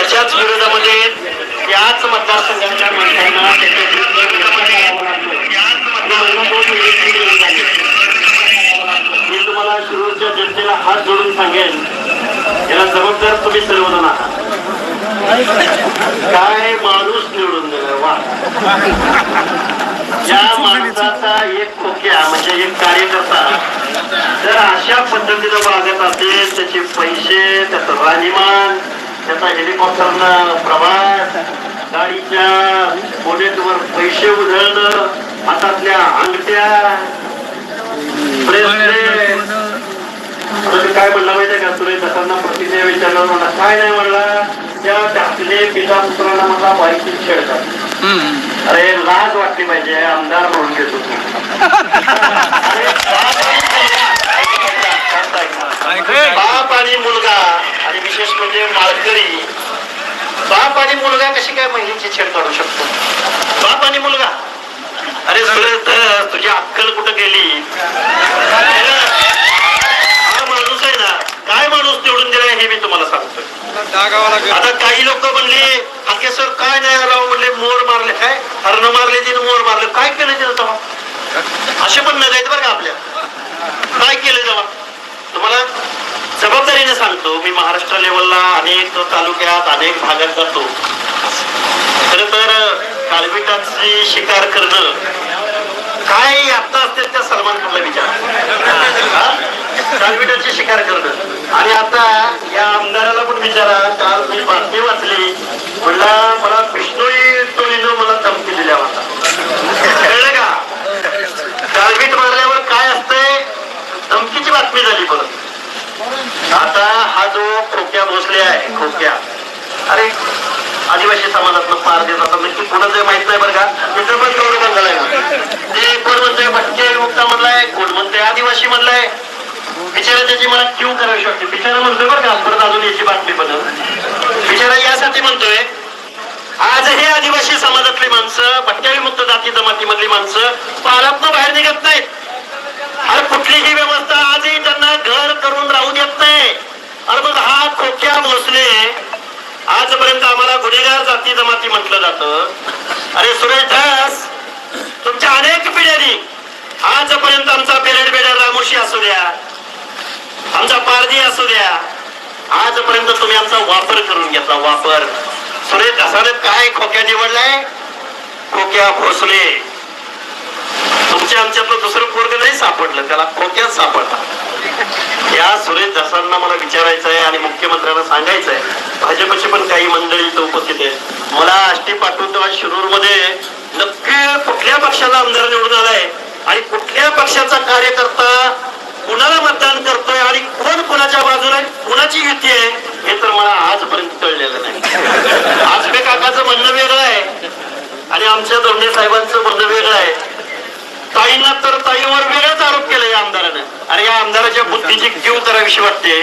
त्याच्याच विरोधामध्ये याच मतदारसंघाच्या माणसांना मी तुम्हाला शिरूरच्या जनतेला हात जोडून सांगेन, याला जबाबदार तुम्ही सर्वजण आहात. काय माणूस निवडून दिला वा. या माणसाचा एक खोक्या म्हणजे एक कार्यकर्ता जर अशा पद्धतीनं वागत असेल, त्याचे पैसे, त्याचं राहणीमान, त्याचा हेलिकॉप्टरनं प्रवास, गाडीच्या बोनेटवर पैसे उधळणं, हातातल्या अंगठ्या, काय म्हणला माहितीये का, सुरेश दसांना प्रतिक्रिया विचारलं, म्हणला काय नाही म्हणला, त्या टाकले पिता पुत्राला मला बाईकची छेडतात. अरे लाज वाटली पाहिजे, आमदार म्हणून घेतो. बाप आणि मुलगा, आणि विशेष म्हणजे माळकरी, बाप आणि मुलगा कशी काय महिलेची छेड काढू शकतो? बाप आणि मुलगा. अरे सुरेश, तुझी अक्कल कुठं गेली? हा माणूस आहे ना, काय माणूस निवडून दिलाय हे मी तुम्हाला सांगतो. आता काही लोक म्हणले, हाके सर काय नाही राव, म्हणले मोर मारले, काय हरण मारले, तिने मोर मारले, काय केलं तिनं तेव्हा? असे पण नगायत बरं का आपल्या. काय केलं तेव्हा? तुम्हाला जबाबदारीने सांगतो, मी महाराष्ट्र लेवलला अनेक तालुक्यात अनेक भागात जातो. खर तर काळविटाची शिकार करणं काय आता असते त्या सलमान खानला विचार, काळविटाची शिकार करणं. आणि आता या आमदाराला पण विचारा, काल मी बातमी वाचली, म्हणला मला बिष्णोई टोळीनं मला धमकी दिल्या होता. कळलं का? काळवीट मारल्यावर काय असतंय, धमकीची बातमी झाली परत. आता हा जो खोक्या भोसले आहे, खोक्या, अरे आदिवासी समाजातनं पार देत आता नक्की कोणाचं माहित नाही बरं का. तिथं पण कौरव बंगाला ते कोण म्हणतोय भटके मुक्ता म्हणलाय, कोण म्हणतोय आदिवासी म्हणलाय. बिचारा त्याची मला क्यू करावी शकते. बिचारा म्हणतोय बरं का, परत अजून याची बातमी बनव. बिचारा यासाठी म्हणतोय, आज हे आदिवासी समाजातली माणसं, भटक्या विमुक्त जाती जमातीमधली माणसं पारातनं बाहेर निघत नाहीत. अरे कुठलीही व्यवस्था आजही त्यांना घर करून राहू देत नाही. अरे मग हा खोक्या भोसले, आजपर्यंत आम्हाला गुन्हेगार जाती जमाती म्हटलं जातं. अरे सुरेश दास, तुमच्या अनेक पिढ्यांनी, आजपर्यंत आमचा पेरेड बेडर रामोशी असू द्या, आमचा पारधी असू द्या, आजपर्यंत तुम्ही आमचा वापर करून घेतला, वापर. सुरेश दासाने काय खोक्या निवडलाय? खोक्या भोसले. तुमच्या आमच्यातलं दुसरं पोरग नाही सापडलं, त्याला खोक्यात सापडला. या सुरेश दासांना मला विचारायचं आहे आणि मुख्यमंत्र्यांना सांगायचं आहे, भाजपची पण काही मंडळी इथं उपस्थित आहे, मला आष्टी पाठवतो आज शिरूर मध्ये नक्की कुठल्या पक्षाचा आमदार निवडून आलाय आणि कुठल्या पक्षाचा कार्यकर्ता कुणाला मतदान करतोय आणि कोण कुणाच्या बाजूला कुणाची युती आहे हे तर मला आजपर्यंत कळलेलं नाही. आजबे काकाचं म्हणणं वेगळं आहे आणि आमच्या दोंडे साहेबांचं म्हणणं वेगळं आहे. ताईंना तर ताईवर वेगळाच आरोप केला या आमदाराने. आणि या आमदाराच्या बुद्धीची कीव करावीशी वाटते.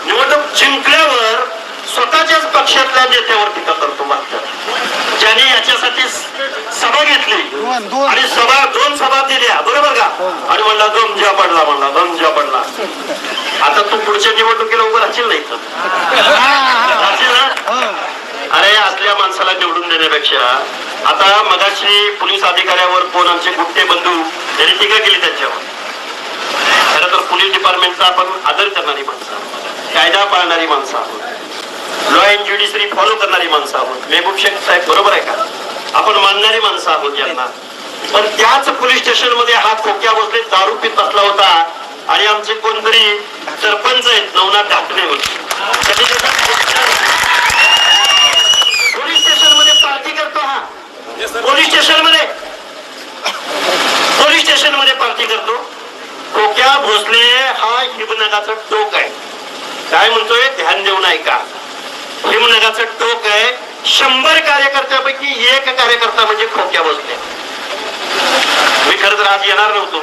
निवडणूक जिंकल्यावर स्वतःच्याच पक्षातल्या नेत्यावर टीका करतो मागच्या, ज्याने याच्यासाठी सभा घेतली आणि दोन सभा दिल्या, बरोबर का, आणि म्हणला गमजा पडला, म्हणला गमजा पडला. आता तू पुढच्या निवडणुकीला उभं राहशील नाही राहशील ना? अरे असल्या माणसाला निवडून देण्यापेक्षा, आता मगाशी पोलीस अधिकाऱ्यावर कोण आमचे गुट्टे बंधू यांनी टीका केली त्यांच्यावर. खरं तर पोलीस डिपार्टमेंटचा आपण आदर करणारी माणसं आहोत, कायदा पाळणारी माणसं आहोत, लॉ अँड ज्युडिशरी फॉलो करणारी माणसं आहोत. मेहबूब शेख साहेब बरोबर आहे का, आपण मानणारी माणसं आहोत यांना. पण त्याच पोलीस स्टेशन मध्ये हा खोक्या भोसले दारू पित बसला होता आणि आमचे कोणतरी सरपंच आहेत नवनाथ ढाकणे होते, पोलीस स्टेशन मध्ये पार्टी करतो. हा पोलीस स्टेशन मध्ये पार्टी करतो. खोक्या भोसले हा हिमनगाचं टोक आहे. काय म्हणतोय ध्यान देऊन ऐका, हिमनगाचं टोक आहे. 100 कार्यकर्त्यापैकी एक कार्यकर्ता म्हणजे खोक्या भोसले. मी खरं तर आज येणार नव्हतो,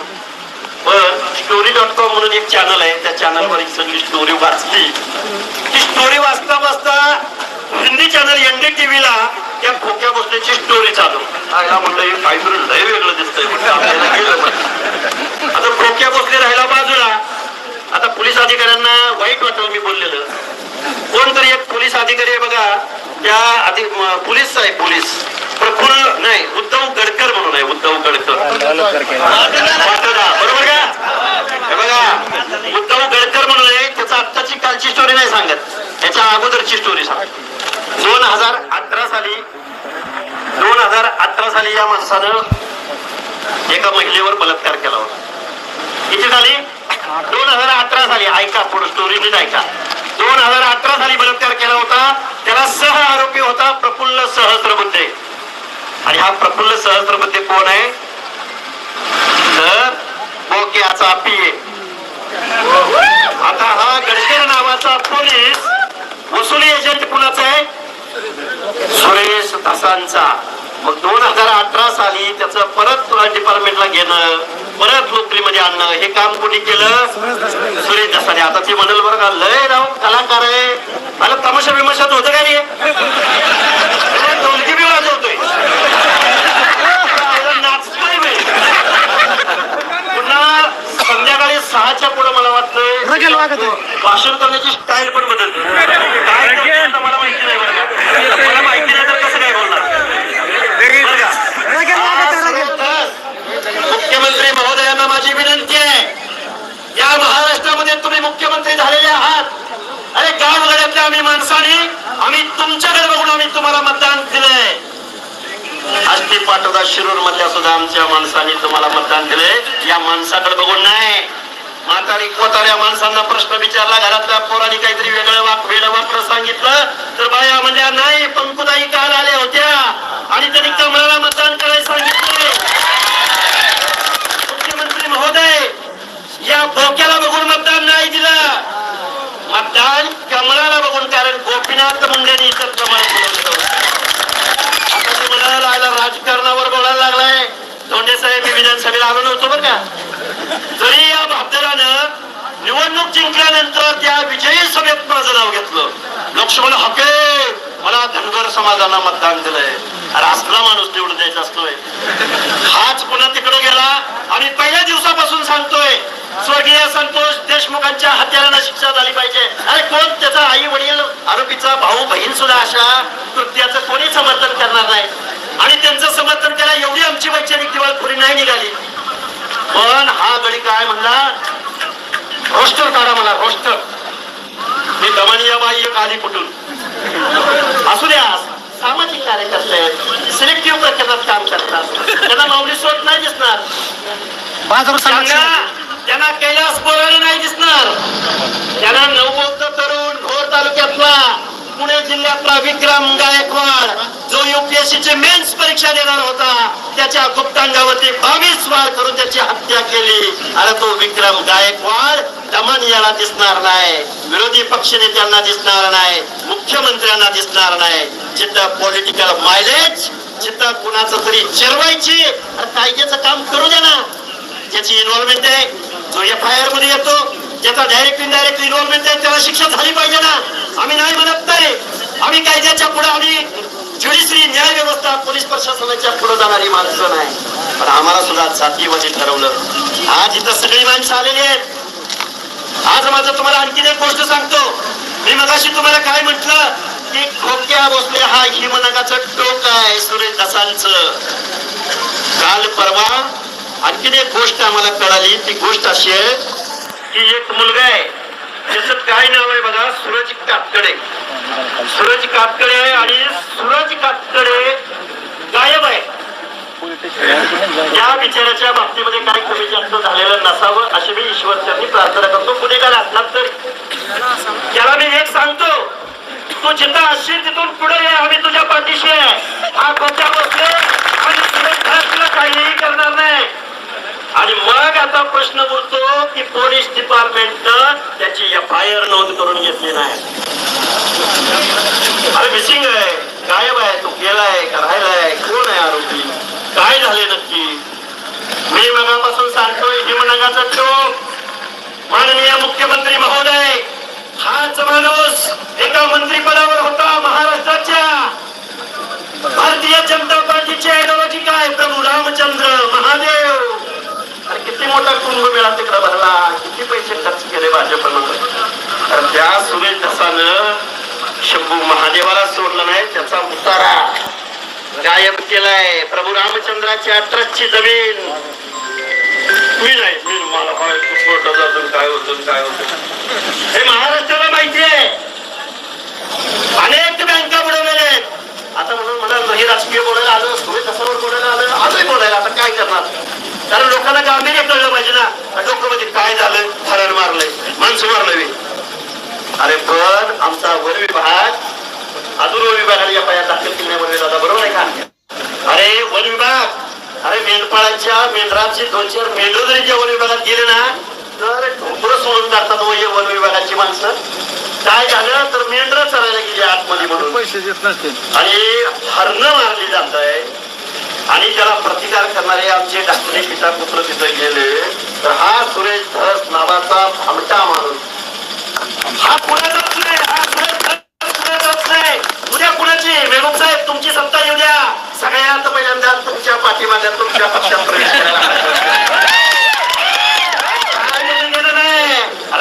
पण story.com म्हणून एक चॅनल आहे, त्या चॅनलवर एक सगळी स्टोरी वाचली. ती स्टोरी वाचता वाचता हिंदी चॅनल NDTVला त्या खोक्या भोसलेची स्टोरी चालू. म्हटलं हे काहीतरी लय वेगळं दिसतंय, आता खोक्या भोसले राहिला बाजूला. आता पोलीस अधिकाऱ्यांना वाईट वाटलं मी बोललेलं. कोणतरी एक पोलीस अधिकारी आहे बघा, बघा त्या आधी पोलीस आहे, पोलीस प्रफुल्ल नाही उद्धव गडकर म्हणून आहे, उद्धव गडकर बरोबर का? हे बघा उद्धव गडकर म्हणून आहे, त्याचा आत्ताची कालची स्टोरी नाही सांगत, त्याच्या अगोदरची स्टोरी सांग. 2018 साली या माणसानं एका महिलेवर बलात्कार केला होता. किती साली? 2018 साली. ऐका पुढे स्टोरी नीट ऐका. 2018 साली बलात्कार केला होता. त्याला सह आरोपी होता प्रफुल्ल सहस्त्रबुद्धे. आणि हा प्रफुल्ल सहस्त्रबुद्धे कोण आहे? तर बोक्याचा पिये. आता हा गडकर नावाचा पोलीस वसुली एजंट कुणाचा आहे? सुरेश धसांचा. मग 2018 साली त्याचं परत डिपार्टमेंटला घेणं, परत नोकरीमध्ये आणणं हे काम कोणी केलं? सुरेश धसाने. आता ते म्हणाल बरं का लय राव कलाकार आहे, मला तमाशा बिमाशात होतं का नाही? ढोलकी बी वाजवतोय, नाचतोय मी. पुन्हा संध्याकाळी 6च्या पुढे मला वाटतं भाषण करण्याची स्टाईल पण बदलते. काय मला माहिती नाही बरं का, मला माहिती नाही तर कसं काय बोलणार? मुख्यमंत्री महोदयांना माझी विनंती आहे, या महाराष्ट्रामध्ये तुम्ही मुख्यमंत्री झालेले आहात. अरे गाव गड्यातल्या आम्ही माणसाने आम्ही तुमच्याकडे बघून आम्ही तुम्हाला मतदान दिलंय. आष्टी पाटोदा शिरूर मधल्या सुद्धा आमच्या माणसांनी तुम्हाला मतदान दिलंय. या माणसाकडे बघून नाही. म्हातारी कोताऱ्या माणसांना प्रश्न विचारला, घरातल्या पोरांनी काहीतरी वेगळं वापरं सांगितलं तर बाया म्हणल्या नाही पंकुताई काल आल्या होत्या आणि त्यांनी कमळाला मतदान करायला सांगितले. मुख्यमंत्री महोदय या बोक्याला बघून मतदान नाही दिलं, मतदान कमळाला बघून. कारण गोपीनाथ मुंडेंनी इतर कमळ फुलवलं. आता ते म्हणायला राजकारणावर बोलायला लागलाय. धोंडे साहेब मी विधानसभेला आलो नव्हतो बरं का. जरी या भागदारानं निवडणूक जिंकल्यानंतर त्या विजयी सभेत माझं नाव घेतलं. लक्ष्मण हके मला धनगर समाजाला मतदान दिलंय. अरे असला माणूस निवडून द्यायचा असतोय. हाच पुन्हा तिकडे गेला. आम्ही पहिल्या दिवसापासून सांगतोय स्वर्गीय संतोष देशमुखांच्या हत्यारांना शिक्षा झाली पाहिजे. अरे कोण त्याचा आई वडील आरोपीचा भाऊ बहीण सुद्धा अशा कृत्याचं कोणी समर्थन करणार नाही. आणि त्यांचं समर्थन करायला एवढी आमची वैचारिक दिवाळखोरी नाही निघाली. पण हा गडी काय म्हणला, रोस्टर काढा मला रोस्टर. मी दमनिया बाई एक आली कुठून असू द्या. सामाजिक कार्यकर्ते आहेत, सिलेक्टिव्ह प्रकरणात काम करतात, त्यांना माऊली सोड नाही दिसणार, त्यांना कैलास बोराडे नाही दिसणार, त्यांना नवबौद्ध तरुण भोर तालुक्यातला पुणे जिल्ह्यातला विक्रम गायकवाड जो UPSCची मेन्स परीक्षा देणार होता, त्याच्या गुप्तांगावरती 22 वार करून त्याची हत्या केली. अरे तो विक्रम गायकवाड दमनियाला दिसणार नाही, विरोधी पक्षनेत्यांना दिसणार नाही, मुख्यमंत्र्यांना दिसणार नाही. जिथं पॉलिटिकल मायलेज, जिथं कुणाचं तरी चिरवायची कायद्याचं काम करू द्या ना. ज्याची इन्व्हॉल्वमेंट आहे, जो FIR मध्ये येतो, ज्याचा डायरेक्ट इनडायरेक्ट इन्व्हॉल्वमेंट आहे, त्याला शिक्षा झाली पाहिजे ना. आम्ही नाही म्हणत नाही, आम्ही कायद्याच्या पुढे, आम्ही ज्युडिशरी न्याय व्यवस्था पोलीस प्रशासनाच्या पुढे जाणारी माणसं नाही. पण आम्हाला सुद्धा जातीमध्ये ठरवलं. आज इथं सगळी माणसं आलेली आहेत. आज माझं तुम्हाला आणखीन एक गोष्ट सांगतो. मी मगाशी तुम्हाला काय म्हटलं की खोक्या भोसले हा हिमनगाचं टोक आहे सुरेश धसांचं. काल परवा आणखीन एक गोष्ट आम्हाला कळाली. ती गोष्ट अशी आहे की एक मुलगा आहे, त्याचं काय नाव आहे बघा, सूरज कातकडे. सूरज कातकडे आहे आणि सूरज कातकडे गायब आहे. या बिचाराच्या बाबतीमध्ये काही कमी जास्त झालेलं नसावं अशी मी ईश्वरचरणी प्रार्थना करतो. गुन्हेगार असणार तरी त्याला मी एक सांगतो, तू जिथं असशील तिथून पुढे ये, आम्ही तुझ्या पाठीशी आहे. हा खोक्या बसले आणि तुला काहीही करणार नाही. आणि मग आता प्रश्न उरतो की पोलीस डिपार्टमेंटनं त्याची FIR नोंद करून घेतली नाही. अरे मिसिंग आहे, गायब आहे, तो गेलाय का राहिलाय, कोण आहे आरोपी, काय झाले नक्की? मी मगापासून सांगतोय हिमनगाचा टोक माननीय मुख्यमंत्री महोदय, हाच माणूस एका मंत्रिपदावर होता महाराष्ट्राच्या. भारतीय जनता पार्टीची आयडिओलॉजी काय? प्रभू रामचंद्र महादेव. किती मोठा कुंभमेळा तिकडे भरला, किती पैसे खर्च केले भाजपनं. तर त्या सुरेश धसानं शंभू महादेवाला सोडलं नाही, त्याचा उतारा गायब केलाय. प्रभू रामचंद्राच्या ट्रस्टची जमीन मी नाही, मी मला काय होतं काय होतं हे महाराष्ट्राला माहिती आहे. अनेक बँका बुडवलेल्या आहेत. आता म्हणून म्हणाल हे राजकीय बोलायला आलं, सुरेश कसावर बोलायला आलंय बोलायला. आता काय करणार, कारण लोकांना गांभीर्य कळलं पाहिजे ना. डोक्यामध्ये काय झालं, हरण मारलंय, माणसं मारलंय. अरे पण आमचा वन विभाग अजून वन विभागाला या पाया दाखल केल्यामध्ये दादा बरोबर आहे का? अरे वन विभाग, अरे मेंढपाळांच्या मेंढरांची 2-4 मेंढर जरी वन विभागात गेले ना तर ढोकरं सोडून काढतात वन विभागाची माणसं. काय झालं तर मेंढर चरायला गेली आतमध्ये म्हणून पैसे देत नसते आणि हरणं मारली जात आहे. आणि त्याला प्रतिकार करणारे आमचे डाक्टरी पिता पुत्र तिथे गेले तर हा सुरेश धस नावाचा भामटा माणूस हा कुणाचाच नाही, हा कुणाचाच नाही. उद्या कुणाची मेहबूब साहेब तुमची सत्ता येऊ द्या, सगळ्यात पहिल्यांदा तुमच्या पाठीमागे तुमच्या पक्षात प्रवेश करायला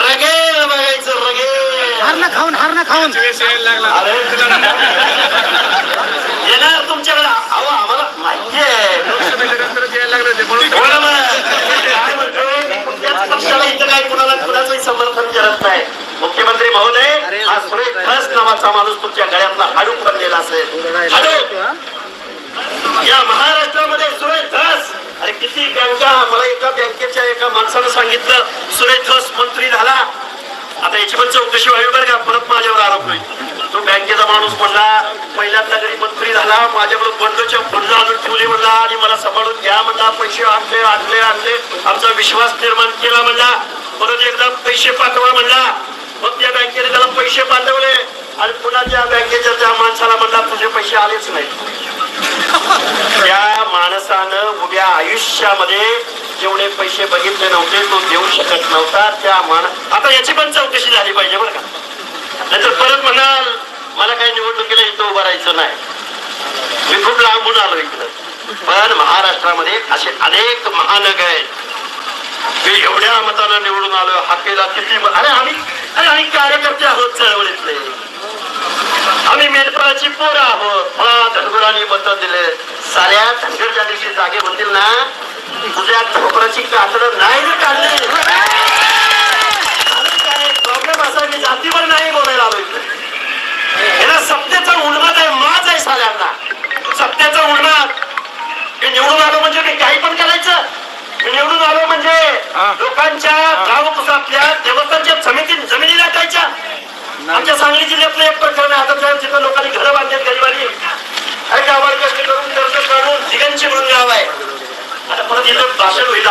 रगेल बघायचं, रगेल हरणं खाऊन येणार तुमच्याकडे. अहो आम्हाला माहिती आहे पक्षाला इथं काय कुणाला कुणाचंही समर्थन करत नाही. मुख्यमंत्री महोदय, हा सुरेश धस नावाचा माणूस तुमच्या गळ्यातला हाडूक बनलेला असेल. हाडूक या महाराष्ट्रामध्ये सुरेश धस. अरे किती बँका, मला एका बँकेच्या एका माणसानं सांगितलं सुरेश धस मंत्री झाला. आता याची पण चौकशी व्हावी बरं का, परत माझ्यावर आरोप नाही. तो बँकेचा माणूस म्हणला पहिल्यांदा जरी मंत्री झाला, माझ्याबरोबर बंडच्या बंड आणून ठेवली म्हणला आणि मला सांभाळून घ्या म्हणला. पैसे आणले आणले आणले, आमचा विश्वास निर्माण केला म्हणला. परत एकदा पैसे पाठवा म्हणला. मग त्या बँकेने त्याला पैसे पाठवले आणि पुन्हा त्या बँकेच्या त्या माणसाला म्हणला तुझे पैसे आलेच नाही. त्या माणसानं उभ्या आयुष्यामध्ये जेवढे पैसे बघितले नव्हते तो देऊ शकत नव्हता. त्या आता याची पण चौकशी झाली पाहिजे बरं का, नाहीतर परत म्हणाल मला काही निवडणुकीला इथं उभं राहायचं नाही. मी खूप लांबून आलो इकडं. पण महाराष्ट्रामध्ये असे अनेक महानगर आहेत. मी एवढ्या मतानं निवडून आलो, हाकेला किती आम्ही कार्यकर्ते आहोत चळवळीतले, आम्ही मेंढपाळाची पोरं आहोत. मला धनगरांनी मतं दिले. साऱ्या धनगर ज्या दिवशी जागे होतील ना तुझ्या ठोकराची कातडं नाही काढली. प्रॉब्लेम असा मी जातीवर नाही बोलायला आलो इथे. याला सत्तेचा उन्माद आहे, माज आहे साऱ्यांना सत्तेचा उन्माद. मी निवडून आलो म्हणजे मी काही पण करायचं. मी निवडून आलो म्हणजे लोकांच्या गावकुसातल्या देवस्थानच्या जमिनी लाटायच्या. आमच्या सांगली जिल्ह्यातलं एक प्रकरण आहे. आता तिथं लोकांनी घरं बांधतात गरिबांनी. अरे गावाला कष्ट करून कर्ज काढून दिगंची म्हणून गाव आहे. आता परत इथं भाषण होईल.